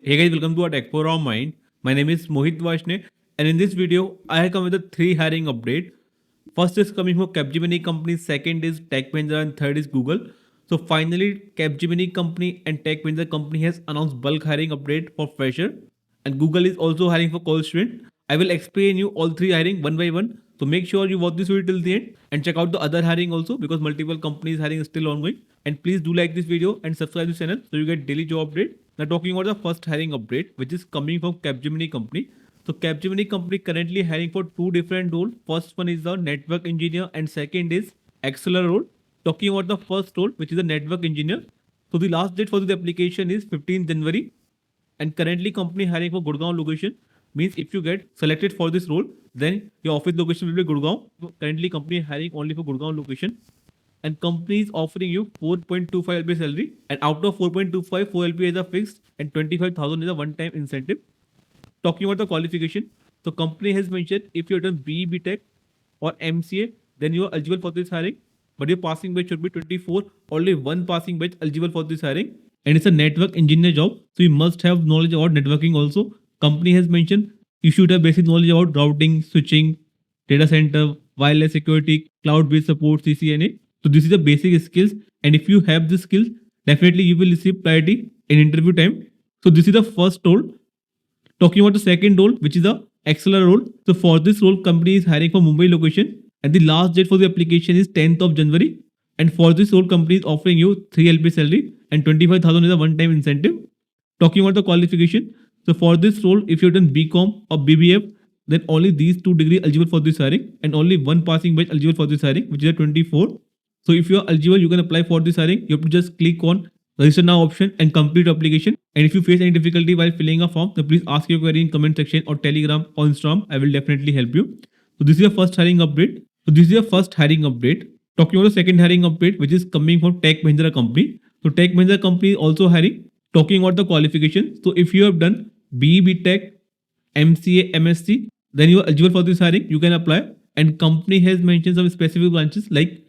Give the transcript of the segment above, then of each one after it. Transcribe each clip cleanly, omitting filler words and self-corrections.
Hey guys, welcome to our Tech for Our Mind. My name is Mohit Vashne, and in this video, I have come with a three hiring update. First is coming from Capgemini company, second is Tech Mahindra, and third is Google. So finally, Capgemini company and Tech Mahindra company has announced bulk hiring update for fresher, and Google is also hiring for college student. I will explain you all three hiring one by one. So make sure you watch this video till the end and check out the other hiring also because multiple companies hiring is still ongoing. And please do like this video and subscribe to the channel so you get daily job update. Now talking about the first hiring update, which is coming from Capgemini company. So Capgemini company currently hiring for two different roles. First one is the network engineer and second is Acceler role. Talking about the first role, which is the network engineer. So the last date for the application is 15th January and currently company hiring for Gurgaon location. Means if you get selected for this role, then your office location will be Gurgaon. So currently company hiring only for Gurgaon location and company is offering you 4.25 LP salary and out of 4.25 4 LP is a fixed and 25,000 is a one time incentive. Talking about the qualification, so company has mentioned if you've done BE Tech or MCA, then you are eligible for this hiring, but your passing batch should be 24. Only one passing batch eligible for this hiring, and it's a network engineer job, so you must have knowledge about networking also. Company has mentioned you should have basic knowledge about routing, switching, data center, wireless security, cloud-based support, CCNA. So this is the basic skills, and if you have these skills, definitely you will receive priority in interview time. So this is the first role. Talking about the second role, which is the Acceler role. So for this role, company is hiring for Mumbai location, and the last date for the application is 10th of January. And for this role, company is offering you 3 LP salary and 25,000 is a one-time incentive. Talking about the qualification, so for this role, if you've done BCom or BBF, then only these two degrees eligible for this hiring, and only one passing batch eligible for this hiring, which is a 24. So if you are eligible, you can apply for this hiring. You have to just click on register now option and complete application. And if you face any difficulty while filling a form, then please ask your query in comment section or Telegram or Instagram. I will definitely help you. So this is your first hiring update. So this is your first hiring update. Talking about the second hiring update, which is coming from Tech Mahindra company. So Tech Mahindra company is also hiring. Talking about the qualification. So if you have done BE Tech, MCA, MSc, then you are eligible for this hiring. You can apply. And company has mentioned some specific branches like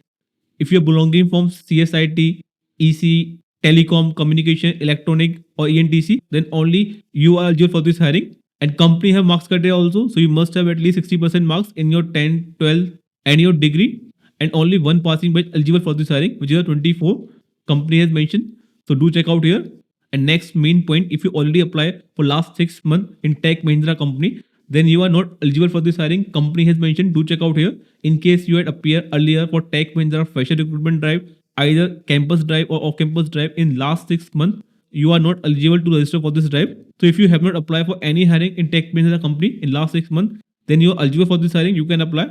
if you're belonging from CSIT, EC, telecom, communication, electronic or ENTC, then only you are eligible for this hiring. And company have marks criteria also. So you must have at least 60% marks in your 10, 12 and your degree. And only one passing batch eligible for this hiring, which is a 24. Company has mentioned. So do check out here. And next main point, if you already apply for last 6 months in Tech Mahindra company, then you are not eligible for this hiring. Company has mentioned, do check out here. In case you had appeared earlier for Tech Mahindra fresher recruitment drive, either campus drive or off campus drive in last 6 months, you are not eligible to register for this drive. So if you have not applied for any hiring in Tech Mahindra company in last 6 months, then you are eligible for this hiring. You can apply.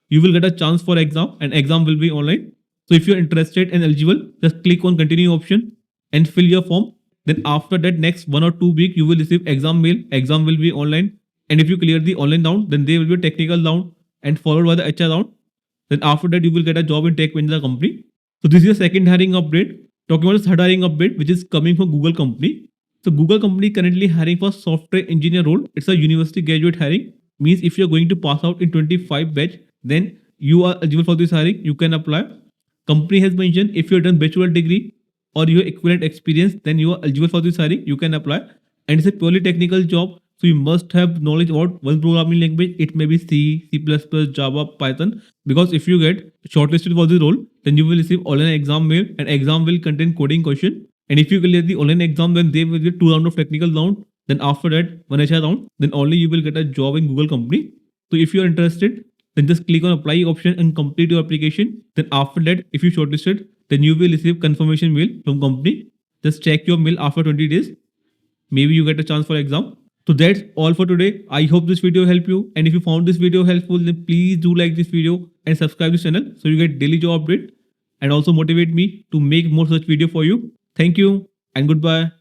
You will get a chance for exam and exam will be online. So if you are interested and eligible, just click on continue option and fill your form. Then after that, next 1 or 2 week, you will receive exam mail. Exam will be online. And if you clear the online round, then there will be a technical round and followed by the HR round. Then after that, you will get a job in Tech Mahindra company. So this is the second hiring update. Talking about the third hiring update, which is coming from Google company. So Google company currently hiring for software engineer role. It's a university graduate hiring. Means if you're going to pass out in 25 batch, then you are eligible for this hiring. You can apply. Company has mentioned if you've done bachelor degree or your equivalent experience, then you are eligible for this hiring. You can apply. And it's a purely technical job. So you must have knowledge about one programming language. It may be C, C++, Java, Python. Because if you get shortlisted for this role, then you will receive online exam mail and exam will contain coding question. And if you clear the online exam, then there will be 2 rounds of technical round. Then after that, one HR round, then only you will get a job in Google company. So if you are interested, then just click on apply option and complete your application. Then after that, if you shortlisted, then you will receive confirmation mail from company. Just check your mail after 20 days. Maybe you get a chance for exam. So that's all for today. I hope this video helped you. And if you found this video helpful, then please do like this video and subscribe this channel so you get daily job update and also motivate me to make more such video for you. Thank you and goodbye.